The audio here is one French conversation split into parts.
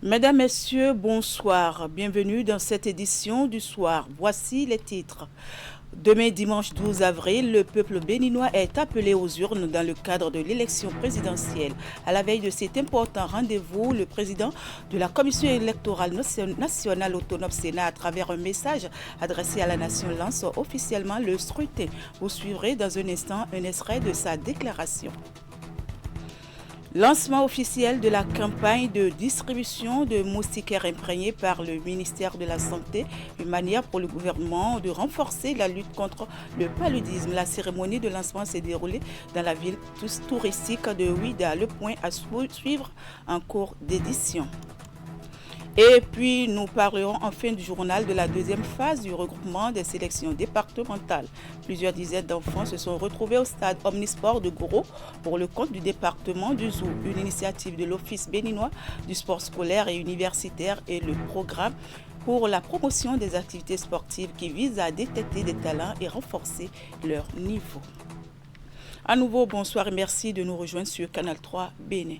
Mesdames, Messieurs, bonsoir. Bienvenue dans cette édition du soir. Voici les titres. Demain, dimanche 12 avril, le peuple béninois est appelé aux urnes dans le cadre de l'élection présidentielle. À la veille de cet important rendez-vous, le président de la Commission électorale nationale autonome Sénat, à travers un message adressé à la nation, lance officiellement le scrutin. Vous suivrez dans un instant un extrait de sa déclaration. Lancement officiel de la campagne de distribution de moustiquaires imprégnés par le ministère de la Santé, une manière pour le gouvernement de renforcer la lutte contre le paludisme. La cérémonie de lancement s'est déroulée dans la ville touristique de Ouidah. Le point à suivre en cours d'édition. Et puis, nous parlerons en fin du journal de la deuxième phase du regroupement des sélections départementales. Plusieurs dizaines d'enfants se sont retrouvés au stade Omnisport de Goro pour le compte du département du Zou, une initiative de l'Office béninois du sport scolaire et universitaire et le programme pour la promotion des activités sportives qui vise à détecter des talents et renforcer leur niveau. À nouveau, bonsoir et merci de nous rejoindre sur Canal 3 Bénin.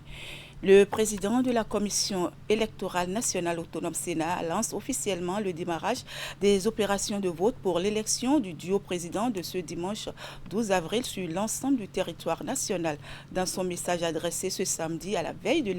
Le président de la Commission électorale nationale autonome Sénat lance officiellement le démarrage des opérations de vote pour l'élection du duo président de ce dimanche 12 avril sur l'ensemble du territoire national. Dans son message adressé ce samedi à la veille de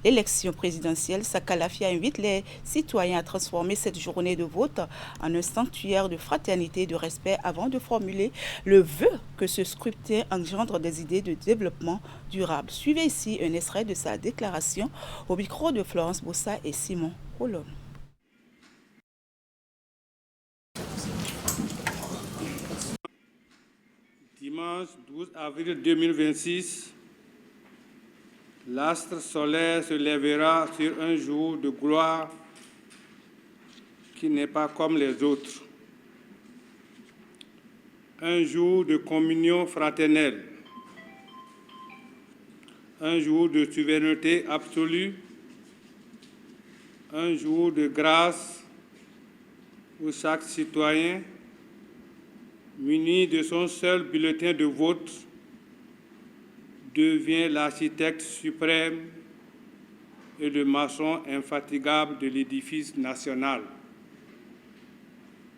l'élection présidentielle, Sakalafi invite les citoyens à transformer cette journée de vote en un sanctuaire de fraternité et de respect avant de formuler le vœu que ce scrutin engendre des idées de développement durable. Suivez ici un extrait de sa déclaration au micro de Florence Bossa et Simon Rolon. Dimanche 12 avril 2026, l'astre solaire se lèvera sur un jour de gloire qui n'est pas comme les autres. Un jour de communion fraternelle. Un jour de souveraineté absolue, un jour de grâce où chaque citoyen, muni de son seul bulletin de vote, devient l'architecte suprême et le maçon infatigable de l'édifice national.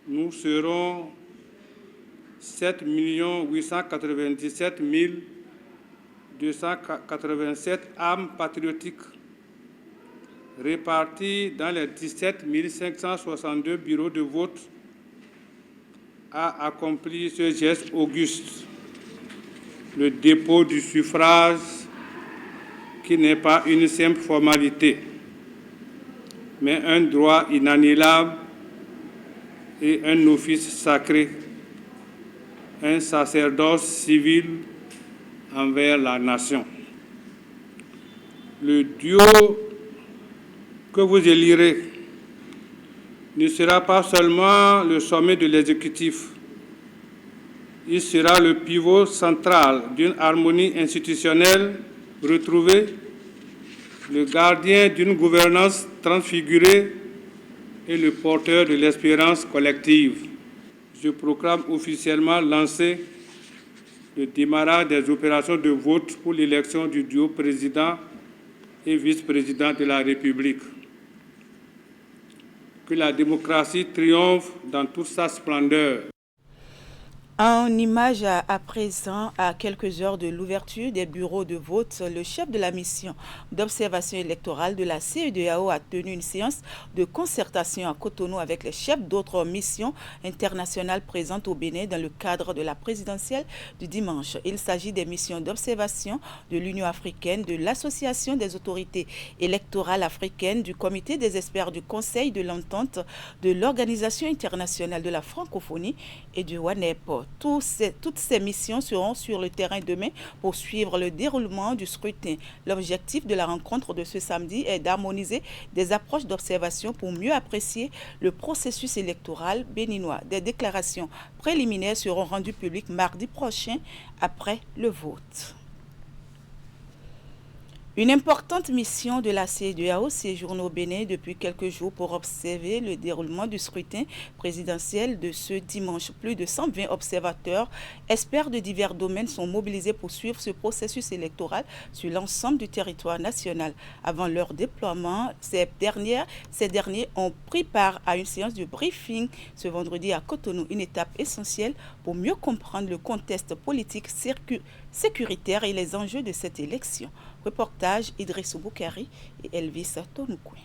Nous serons 7 897 287 âmes patriotiques réparties dans les 17 562 bureaux de vote à accomplir ce geste auguste, le dépôt du suffrage qui n'est pas une simple formalité, mais un droit inaliénable et un office sacré, un sacerdoce civil envers la nation. Le duo que vous élirez ne sera pas seulement le sommet de l'exécutif, il sera le pivot central d'une harmonie institutionnelle retrouvée, le gardien d'une gouvernance transfigurée et le porteur de l'espérance collective. Je proclame officiellement lancé le démarrage des opérations de vote pour l'élection du duo président et vice-président de la République. Que la démocratie triomphe dans toute sa splendeur. En image à présent, à quelques heures de l'ouverture des bureaux de vote, le chef de la mission d'observation électorale de la CEDEAO a tenu une séance de concertation à Cotonou avec les chefs d'autres missions internationales présentes au Bénin dans le cadre de la présidentielle du dimanche. Il s'agit des missions d'observation de l'Union africaine, de l'Association des autorités électorales africaines, du Comité des experts du Conseil de l'entente, de l'Organisation internationale de la francophonie et du WANEP. Toutes ces missions seront sur le terrain demain pour suivre le déroulement du scrutin. L'objectif de la rencontre de ce samedi est d'harmoniser des approches d'observation pour mieux apprécier le processus électoral béninois. Des déclarations préliminaires seront rendues publiques mardi prochain après le vote. Une importante mission de la CEDEAO séjourne au Bénin depuis quelques jours pour observer le déroulement du scrutin présidentiel de ce dimanche. Plus de 120 observateurs, experts de divers domaines sont mobilisés pour suivre ce processus électoral sur l'ensemble du territoire national. Avant leur déploiement, ces derniers ont pris part à une séance de briefing ce vendredi à Cotonou, une étape essentielle pour mieux comprendre le contexte politique sécuritaire et les enjeux de cette élection. Reportage Idrissou Boukari et Elvis Tonoukoui.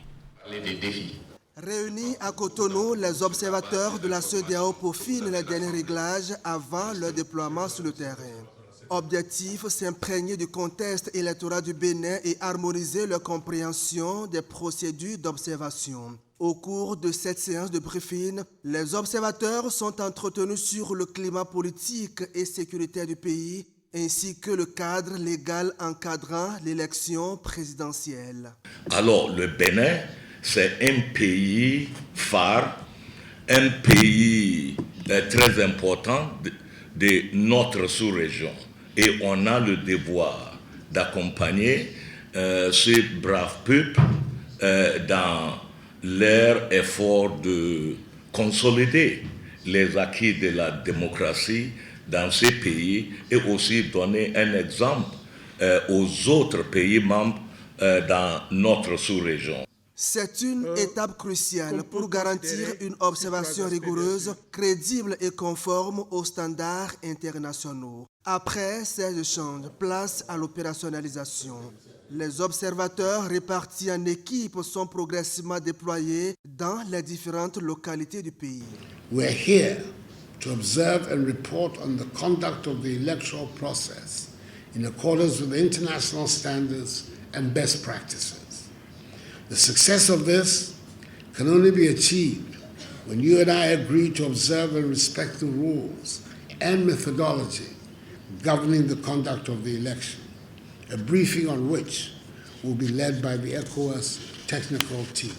Réunis à Cotonou, les observateurs de la CEDEAO peaufinent les derniers réglages avant leur déploiement sur le terrain. Objectif, s'imprégner du contexte électoral du Bénin et harmoniser leur compréhension des procédures d'observation. Au cours de cette séance de briefing, les observateurs sont entretenus sur le climat politique et sécuritaire du pays, ainsi que le cadre légal encadrant l'élection présidentielle. Alors, le Bénin, c'est un pays phare, un pays très important de notre sous-région. Et on a le devoir d'accompagner ces braves peuples dans leur effort de consolider les acquis de la démocratie dans ces pays et aussi donner un exemple aux autres pays membres dans notre sous-région. C'est une étape cruciale pour garantir une observation rigoureuse, crédible et conforme aux standards internationaux. Après ces échanges, place à l'opérationnalisation. Les observateurs répartis en équipes sont progressivement déployés dans les différentes localités du pays. We're here to observe and report on the conduct of the electoral process in accordance with international standards and best practices. The success of this can only be achieved when you and I agree to observe and respect the rules and methodology governing the conduct of the election, a briefing on which will be led by the ECOWAS technical team.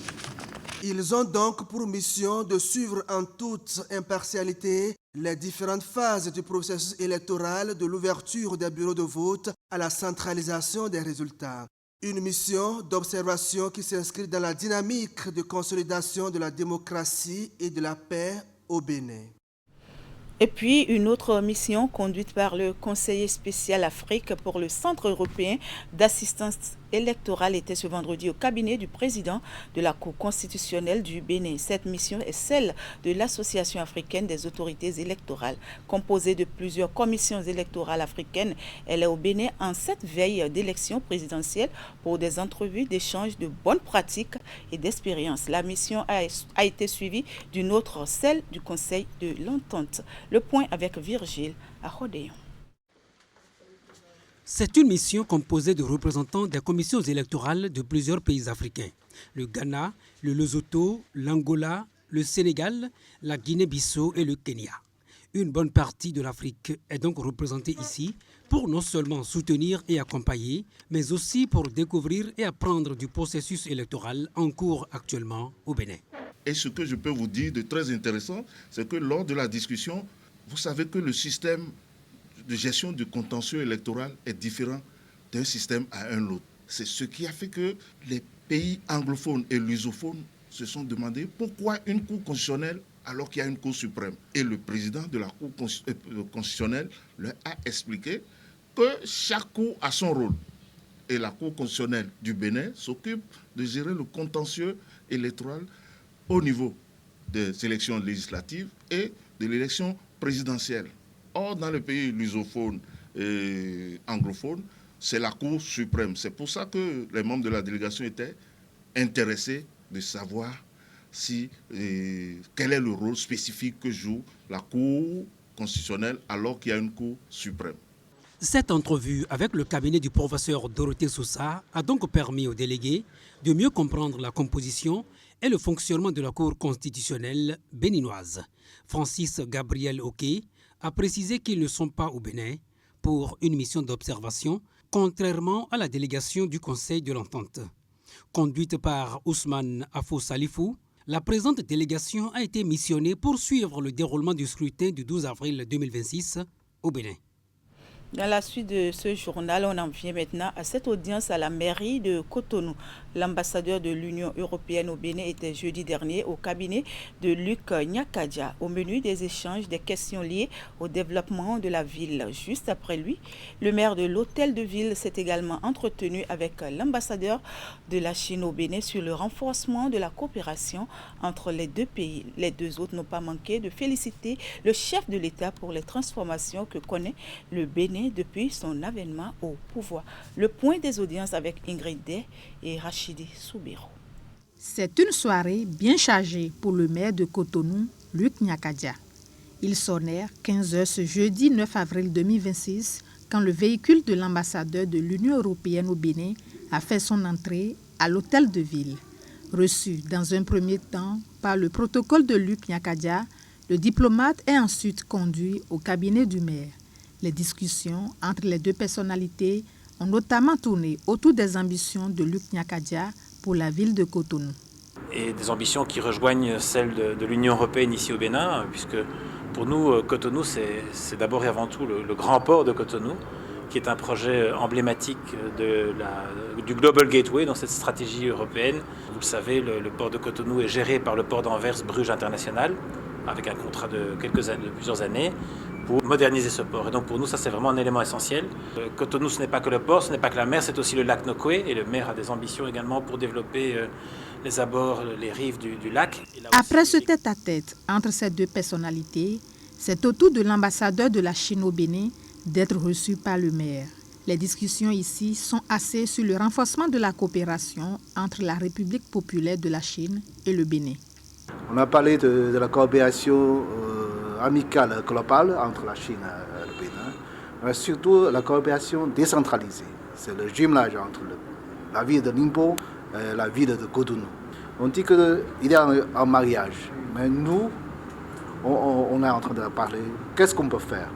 Ils ont donc pour mission de suivre en toute impartialité les différentes phases du processus électoral de l'ouverture des bureaux de vote à la centralisation des résultats. Une mission d'observation qui s'inscrit dans la dynamique de consolidation de la démocratie et de la paix au Bénin. Et puis, une autre mission conduite par le conseiller spécial Afrique pour le Centre européen d'assistance électorale était ce vendredi au cabinet du président de la Cour constitutionnelle du Bénin. Cette mission est celle de l'Association africaine des autorités électorales. Composée de plusieurs commissions électorales africaines, elle est au Bénin en cette veille d'élection présidentielle pour des entrevues d'échange de bonnes pratiques et d'expériences. La mission a été suivie d'une autre, celle du Conseil de l'Entente. Le point avec Virgile à Rodéon. C'est une mission composée de représentants des commissions électorales de plusieurs pays africains. Le Ghana, le Lesotho, l'Angola, le Sénégal, la Guinée-Bissau et le Kenya. Une bonne partie de l'Afrique est donc représentée ici pour non seulement soutenir et accompagner, mais aussi pour découvrir et apprendre du processus électoral en cours actuellement au Bénin. Et ce que je peux vous dire de très intéressant, c'est que lors de la discussion, vous savez que le système de gestion du contentieux électoral est différent d'un système à un autre. C'est ce qui a fait que les pays anglophones et lusophones se sont demandé pourquoi une cour constitutionnelle alors qu'il y a une cour suprême. Et le président de la cour constitutionnelle leur a expliqué que chaque cour a son rôle. Et la cour constitutionnelle du Bénin s'occupe de gérer le contentieux électoral au niveau des élections législatives et de l'élection présidentielle. Or, dans le pays lusophone et anglophone, c'est la Cour suprême. C'est pour ça que les membres de la délégation étaient intéressés de savoir quel est le rôle spécifique que joue la Cour constitutionnelle alors qu'il y a une Cour suprême. Cette entrevue avec le cabinet du professeur Dorothée Sousa a donc permis aux délégués de mieux comprendre la composition et le fonctionnement de la Cour constitutionnelle béninoise. Francis Gabriel Oké a précisé qu'ils ne sont pas au Bénin pour une mission d'observation, contrairement à la délégation du Conseil de l'Entente. Conduite par Ousmane Afo Salifou, la présente délégation a été missionnée pour suivre le déroulement du scrutin du 12 avril 2026 au Bénin. Dans la suite de ce journal, on en vient maintenant à cette audience à la mairie de Cotonou. L'ambassadeur de l'Union européenne au Bénin était jeudi dernier au cabinet de Luc Nyakadia. Au menu des échanges, des questions liées au développement de la ville. Juste après lui, le maire de l'hôtel de ville s'est également entretenu avec l'ambassadeur de la Chine au Bénin sur le renforcement de la coopération entre les deux pays. Les deux autres n'ont pas manqué de féliciter le chef de l'État pour les transformations que connaît le Bénin depuis son avènement au pouvoir. Le point des audiences avec Ingrid Day et Rachidi Soubiro. C'est une soirée bien chargée pour le maire de Cotonou, Luc Nyakadia. Il sonnait 15h ce jeudi 9 avril 2026 quand le véhicule de l'ambassadeur de l'Union européenne au Bénin a fait son entrée à l'hôtel de ville. Reçu dans un premier temps par le protocole de Luc Nyakadia, le diplomate est ensuite conduit au cabinet du maire. Les discussions entre les deux personnalités ont notamment tourné autour des ambitions de Luc Nyakadia pour la ville de Cotonou. Et des ambitions qui rejoignent celles de l'Union européenne ici au Bénin, puisque pour nous, Cotonou, c'est d'abord et avant tout le grand port de Cotonou, qui est un projet emblématique du Global Gateway dans cette stratégie européenne. Vous le savez, le port de Cotonou est géré par le port d'Anvers-Bruges International, avec un contrat de plusieurs années, pour moderniser ce port. Et donc pour nous, ça c'est vraiment un élément essentiel. Cotonou, ce n'est pas que le port, ce n'est pas que la mer, c'est aussi le lac Nokoué. Et le maire a des ambitions également pour développer les abords, les rives du lac. Après ce tête-à-tête entre ces deux personnalités, c'est au tour de l'ambassadeur de la Chine au Bénin d'être reçu par le maire. Les discussions ici sont axées sur le renforcement de la coopération entre la République populaire de la Chine et le Bénin. On a parlé de la coopération amicale globale entre la Chine et le Bénin, mais surtout la coopération décentralisée. C'est le jumelage entre la ville de Ningbo et la ville de Cotonou. On dit qu'il y a un mariage, mais nous, on est en train de parler, qu'est-ce qu'on peut faire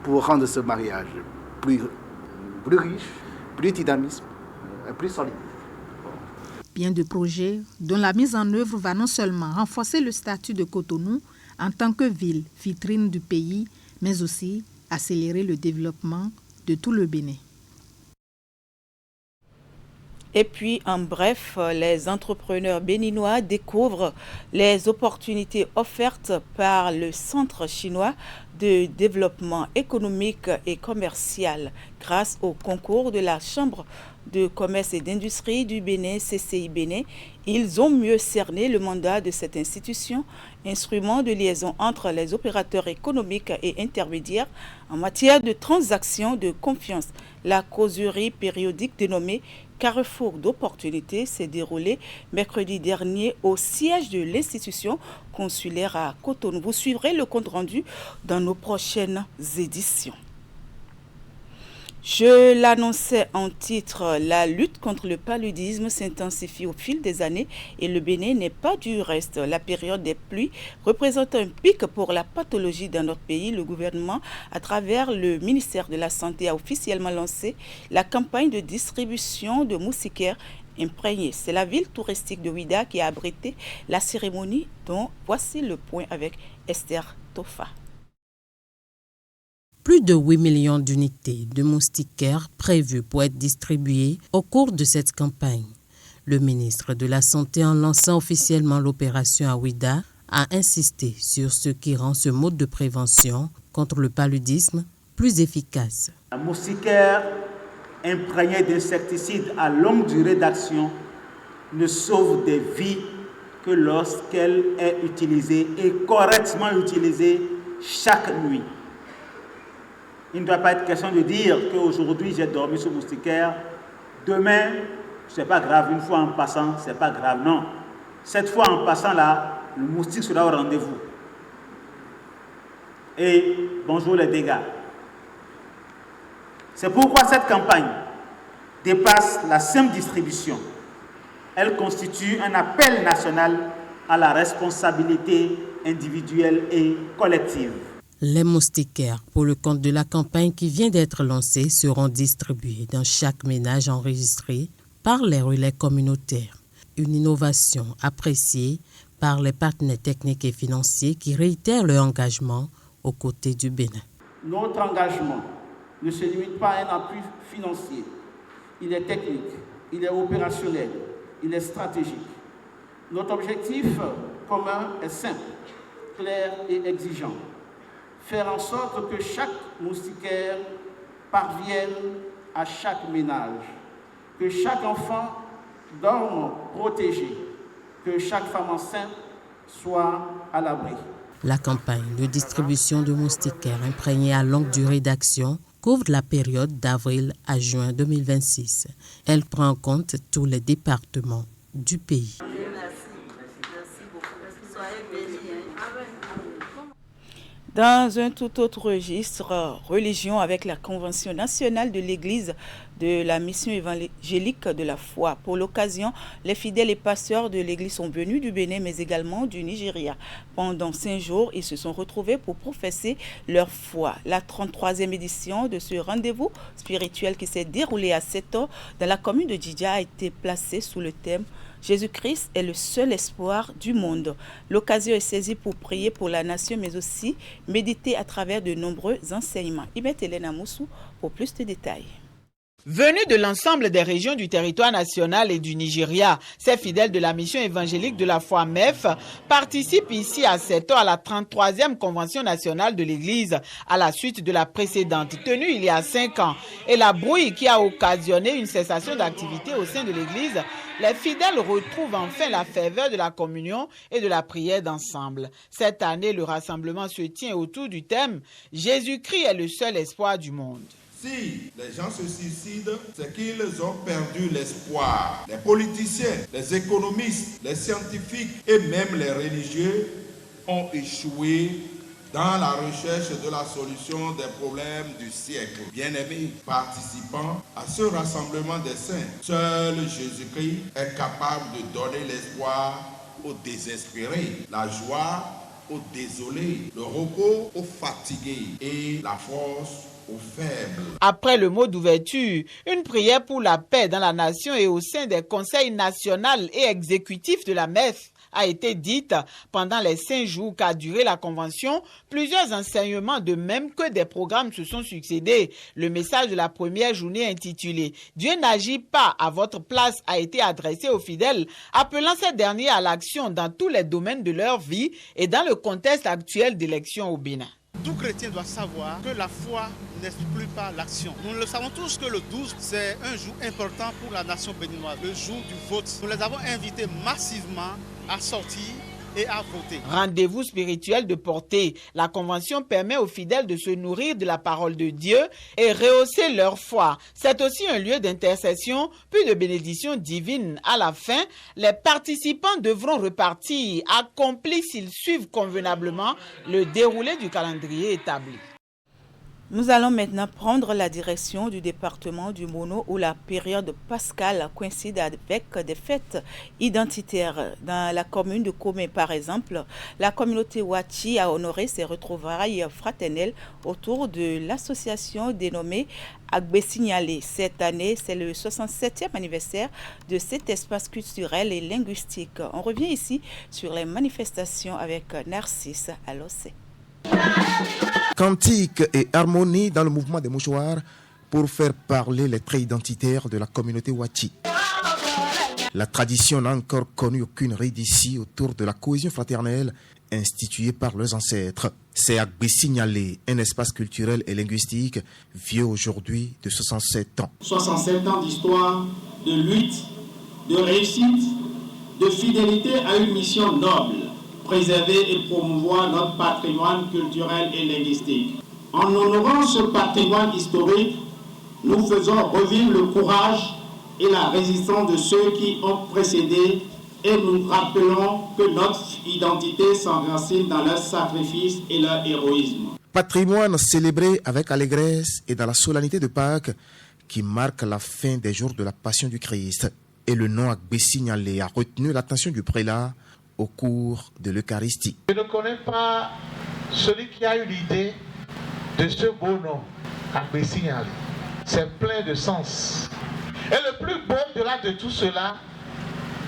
pour rendre ce mariage plus riche, plus dynamique et plus solide. Bien de projets dont la mise en œuvre va non seulement renforcer le statut de Cotonou en tant que ville vitrine du pays, mais aussi accélérer le développement de tout le Bénin. Et puis, en bref, les entrepreneurs béninois découvrent les opportunités offertes par le Centre chinois de développement économique et commercial grâce au concours de la Chambre de commerce et d'industrie du Bénin, CCI Bénin. Ils ont mieux cerné le mandat de cette institution, instrument de liaison entre les opérateurs économiques et intermédiaires en matière de transactions de confiance. La causerie périodique dénommée Carrefour d'opportunités s'est déroulée mercredi dernier au siège de l'institution consulaire à Cotonou. Vous suivrez le compte-rendu dans nos prochaines éditions. Je l'annonçais en titre, la lutte contre le paludisme s'intensifie au fil des années et le Bénin n'est pas du reste. La période des pluies représente un pic pour la pathologie dans notre pays. Le gouvernement, à travers le ministère de la Santé, a officiellement lancé la campagne de distribution de moustiquaires imprégnés. C'est la ville touristique de Ouida qui a abrité la cérémonie dont voici le point avec Esther Tofa. Plus de 8 millions d'unités de moustiquaires prévues pour être distribuées au cours de cette campagne. Le ministre de la Santé, en lançant officiellement l'opération à Ouida, a insisté sur ce qui rend ce mode de prévention contre le paludisme plus efficace. La moustiquaire imprégnée d'insecticides à longue durée d'action ne sauve des vies que lorsqu'elle est utilisée et correctement utilisée chaque nuit. Il ne doit pas être question de dire qu'aujourd'hui j'ai dormi sous moustiquaire, demain c'est pas grave, une fois en passant c'est pas grave. Non, cette fois en passant là, le moustique sera au rendez-vous. Et bonjour les dégâts. C'est pourquoi cette campagne dépasse la simple distribution. Elle constitue un appel national à la responsabilité individuelle et collective. Les moustiquaires, pour le compte de la campagne qui vient d'être lancée, seront distribués dans chaque ménage enregistré par les relais communautaires. Une innovation appréciée par les partenaires techniques et financiers qui réitèrent leur engagement aux côtés du Bénin. Notre engagement ne se limite pas à un appui financier. Il est technique, il est opérationnel, il est stratégique. Notre objectif commun est simple, clair et exigeant. Faire en sorte que chaque moustiquaire parvienne à chaque ménage, que chaque enfant dorme protégé, que chaque femme enceinte soit à l'abri. La campagne de distribution de moustiquaires imprégnés à longue durée d'action couvre la période d'avril à juin 2026. Elle prend en compte tous les départements du pays. Dans un tout autre registre, religion avec la Convention nationale de l'Église de la mission évangélique de la foi. Pour l'occasion, les fidèles et pasteurs de l'Église sont venus du Bénin, mais également du Nigeria. Pendant 5 jours, ils se sont retrouvés pour professer leur foi. La 33e édition de ce rendez-vous spirituel qui s'est déroulé à 7 ans dans la commune de Djidja a été placée sous le thème Jésus-Christ est le seul espoir du monde. L'occasion est saisie pour prier pour la nation, mais aussi méditer à travers de nombreux enseignements. Ibet Hélène Amoussou pour plus de détails. Venus de l'ensemble des régions du territoire national et du Nigeria, ces fidèles de la mission évangélique de la foi MEF participent ici à 7 ans à la 33e Convention nationale de l'Église, à la suite de la précédente tenue il y a 5 ans. Et la brouille qui a occasionné une cessation d'activité au sein de l'Église, les fidèles retrouvent enfin la ferveur de la communion et de la prière d'ensemble. Cette année, le rassemblement se tient autour du thème « Jésus-Christ est le seul espoir du monde ». Si les gens se suicident, c'est qu'ils ont perdu l'espoir. Les politiciens, les économistes, les scientifiques et même les religieux ont échoué dans la recherche de la solution des problèmes du siècle. Bien-aimés participants à ce rassemblement des saints, seul Jésus-Christ est capable de donner l'espoir aux désespérés, la joie aux désolés, le repos aux fatigués et la force aux faibles. Après le mot d'ouverture, une prière pour la paix dans la nation et au sein des conseils national et exécutifs de la MEF a été dite pendant les 5 jours qu'a duré la convention. Plusieurs enseignements de même que des programmes se sont succédés. Le message de la première journée intitulé « Dieu n'agit pas à votre place » a été adressé aux fidèles, appelant ces derniers à l'action dans tous les domaines de leur vie et dans le contexte actuel d'élection au Bénin. Tout chrétien doit savoir que la foi n'exclut pas l'action. Nous le savons tous que le 12, c'est un jour important pour la nation béninoise, le jour du vote. Nous les avons invités massivement à sortir et à voter. Rendez-vous spirituel de portée. La convention permet aux fidèles de se nourrir de la parole de Dieu et rehausser leur foi. C'est aussi un lieu d'intercession, puis de bénédiction divine. À la fin, les participants devront repartir, accomplis s'ils suivent convenablement le déroulé du calendrier établi. Nous allons maintenant prendre la direction du département du Mono où la période pascale coïncide avec des fêtes identitaires. Dans la commune de Komé, par exemple, la communauté Wachi a honoré ses retrouvailles fraternelles autour de l'association dénommée Agbe Signalé. Cette année, c'est le 67e anniversaire de cet espace culturel et linguistique. On revient ici sur les manifestations avec Narcisse Alossé. Cantique et harmonie dans le mouvement des mouchoirs pour faire parler les traits identitaires de la communauté Wachi. La tradition n'a encore connu aucune ride ici autour de la cohésion fraternelle instituée par leurs ancêtres. C'est Agbe Signalé, un espace culturel et linguistique vieux aujourd'hui de 67 ans. 67 ans d'histoire, de lutte, de réussite, de fidélité à une mission noble. Préserver et promouvoir notre patrimoine culturel et linguistique. En honorant ce patrimoine historique, nous faisons revivre le courage et la résistance de ceux qui ont précédé et nous rappelons que notre identité s'enracine dans leur sacrifice et leur héroïsme. Patrimoine célébré avec allégresse et dans la solennité de Pâques qui marque la fin des jours de la Passion du Christ. Et le nom Agbe Signalé a retenu l'attention du prélat au cours de l'Eucharistie. Je ne connais pas celui qui a eu l'idée de ce beau nom, Agbe Signalé. C'est plein de sens. Et le plus beau de tout cela,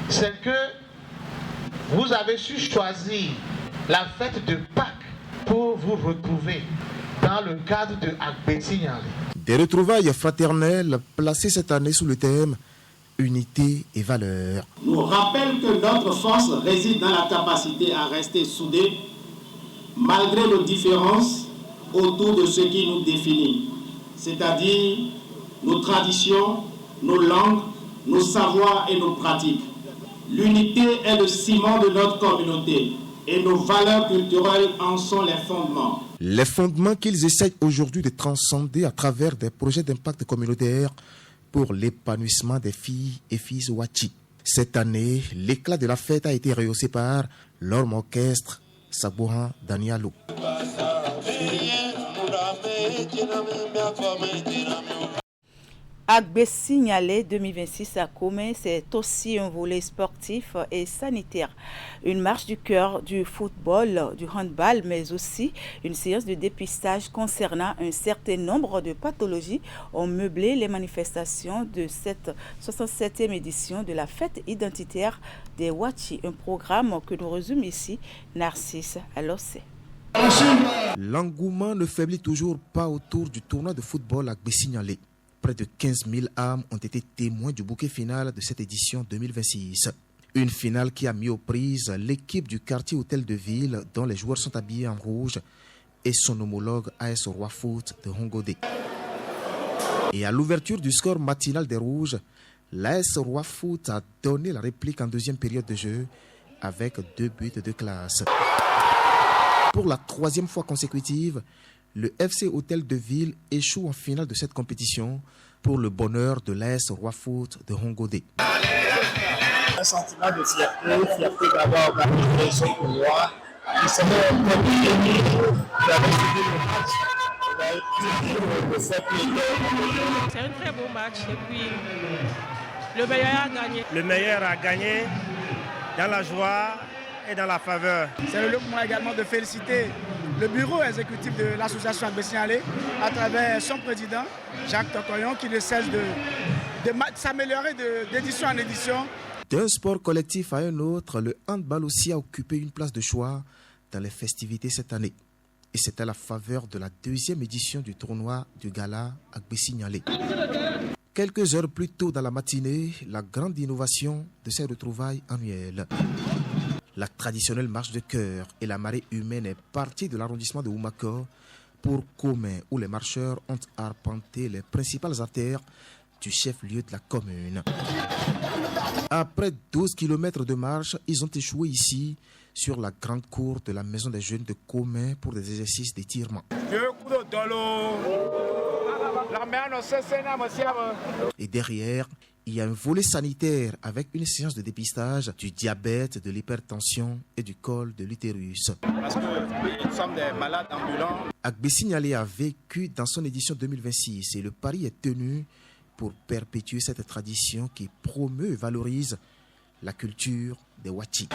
c'est que vous avez su choisir la fête de Pâques pour vous retrouver dans le cadre de Agbe Signalé. Des retrouvailles fraternelles placées cette année sous le thème Unité et valeurs. Nous rappelle que notre force réside dans la capacité à rester soudés malgré nos différences autour de ce qui nous définit, c'est-à-dire nos traditions, nos langues, nos savoirs et nos pratiques. L'unité est le ciment de notre communauté et nos valeurs culturelles en sont les fondements. Les fondements qu'ils essayent aujourd'hui de transcender à travers des projets d'impact communautaire pour l'épanouissement des filles et fils Wachi. Cette année, l'éclat de la fête a été rehaussé par l'orme orchestre Sabouhan Danialo. Agbesignalé 2026 à Comé, c'est aussi un volet sportif et sanitaire. Une marche du cœur du football, du handball, mais aussi une séance de dépistage concernant un certain nombre de pathologies ont meublé les manifestations de cette 67e édition de la fête identitaire des Wachi. Un programme que nous résume ici Narcisse Alossé. L'engouement ne faiblit toujours pas autour du tournoi de football Agbesignalé. Près de 15 000 âmes ont été témoins du bouquet final de cette édition 2026. Une finale qui a mis aux prises l'équipe du quartier Hôtel de Ville dont les joueurs sont habillés en rouge et son homologue AS Roi Foot de Hongodé. Et à l'ouverture du score matinal des Rouges, l'AS Roi Foot a donné la réplique en deuxième période de jeu avec 2 buts de classe. Pour la 3e fois consécutive, le FC Hôtel de Ville échoue en finale de cette compétition pour le bonheur de l'AS Roi Foot de Hongodé. Un sentiment de fierté d'avoir organisé ce tournoi. Il serait c'est un très beau match et puis le meilleur a gagné. Le meilleur a gagné dans la joie et dans la faveur. C'est le lieu pour moi également de féliciter le bureau exécutif de l'association Agbesignalé à travers son président, Jacques Tokoyon, qui ne cesse de s'améliorer d'édition en édition. D'un sport collectif à un autre, le handball aussi a occupé une place de choix dans les festivités cette année. Et c'est à la faveur de la 2e édition du tournoi du Gala Agbesignalé. Quelques heures plus tôt dans la matinée, la grande innovation de ces retrouvailles annuelles. La traditionnelle marche de cœur et la marée humaine est partie de l'arrondissement de Oumakor pour Comé, où les marcheurs ont arpenté les principales artères du chef-lieu de la commune. Après 12 km de marche, ils ont échoué ici, sur la grande cour de la maison des jeunes de Comé pour des exercices d'étirement. Et derrière, il y a un volet sanitaire avec une séance de dépistage du diabète, de l'hypertension et du col de l'utérus. Parce que nous sommes des malades ambulants. Agbesignalé a vécu dans son édition 2026 et le pari est tenu pour perpétuer cette tradition qui promeut et valorise la culture des Wachi.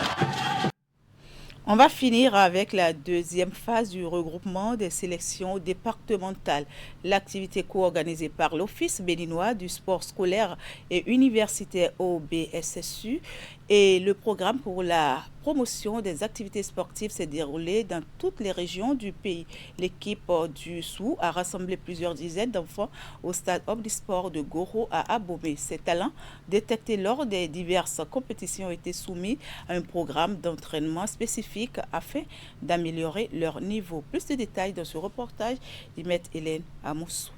On va finir avec la 2e phase du regroupement des sélections départementales. L'activité co-organisée par l'Office béninois du sport scolaire et universitaire OBSSU et le programme pour la promotion des activités sportives s'est déroulé dans toutes les régions du pays. L'équipe du SOU a rassemblé plusieurs dizaines d'enfants au stade Omnisport de Goro à Abomey. Ces talents détectés lors des diverses compétitions ont été soumis à un programme d'entraînement spécifique afin d'améliorer leur niveau. Plus de détails dans ce reportage d'Imet Hélène Amoussou.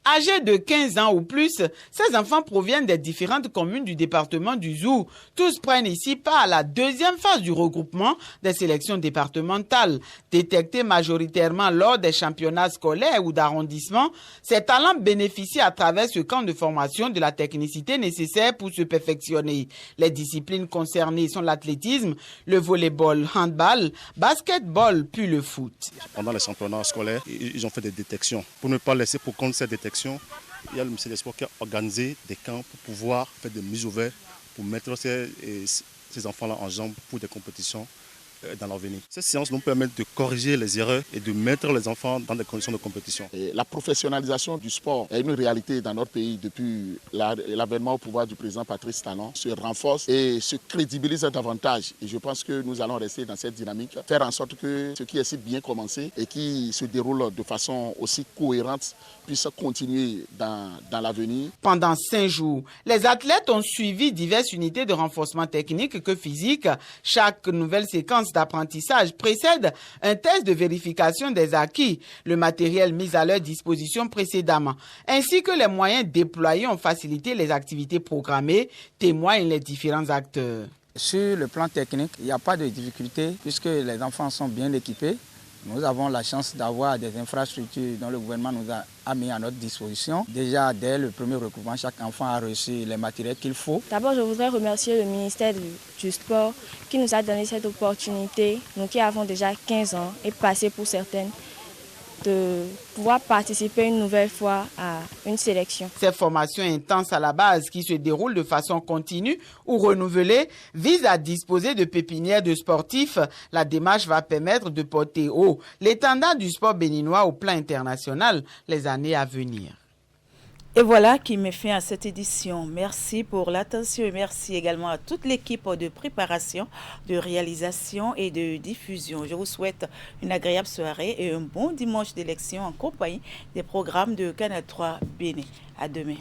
Âgés de 15 ans ou plus, ces enfants proviennent des différentes communes du département du Zou. Tous prennent ici part à la 2e phase du regroupement des sélections départementales. Détectés majoritairement lors des championnats scolaires ou d'arrondissement, ces talents bénéficient à travers ce camp de formation de la technicité nécessaire pour se perfectionner. Les disciplines concernées sont l'athlétisme, le volleyball, handball, basketball, puis le foot. Pendant les championnats scolaires, ils ont fait des détections. Pour ne pas laisser pour compte ces détections, il y a le ministère des Sports qui a organisé des camps pour pouvoir faire des mises ouvertes, pour mettre ces enfants-là en jambes pour des compétitions dans l'avenir. Ces séances nous permettent de corriger les erreurs et de mettre les enfants dans des conditions de compétition. Et la professionnalisation du sport est une réalité dans notre pays depuis l'avènement au pouvoir du président Patrice Talon, se renforce et se crédibilise davantage. Et je pense que nous allons rester dans cette dynamique, faire en sorte que ce qui est si bien commencé et qui se déroule de façon aussi cohérente puisse continuer dans l'avenir. Pendant 5 jours, les athlètes ont suivi diverses unités de renforcement technique que physique. Chaque nouvelle séquence d'apprentissage précède un test de vérification des acquis, le matériel mis à leur disposition précédemment, ainsi que les moyens déployés ont facilité les activités programmées, témoignent les différents acteurs. Sur le plan technique, il n'y a pas de difficulté puisque les enfants sont bien équipés. Nous avons la chance d'avoir des infrastructures dont le gouvernement nous a mis à notre disposition. Déjà, dès le premier recouvrement, chaque enfant a reçu les matériels qu'il faut. D'abord, je voudrais remercier le ministère du Sport qui nous a donné cette opportunité, nous qui avons déjà 15 ans et passé pour certaines, de pouvoir participer une nouvelle fois à une sélection. Ces formations intenses à la base qui se déroulent de façon continue ou renouvelée visent à disposer de pépinières de sportifs. La démarche va permettre de porter haut l'étendard du sport béninois au plan international les années à venir. Et voilà qui met fin à cette édition. Merci pour l'attention et merci également à toute l'équipe de préparation, de réalisation et de diffusion. Je vous souhaite une agréable soirée et un bon dimanche d'élection en compagnie des programmes de Canal 3 Bénin. À demain.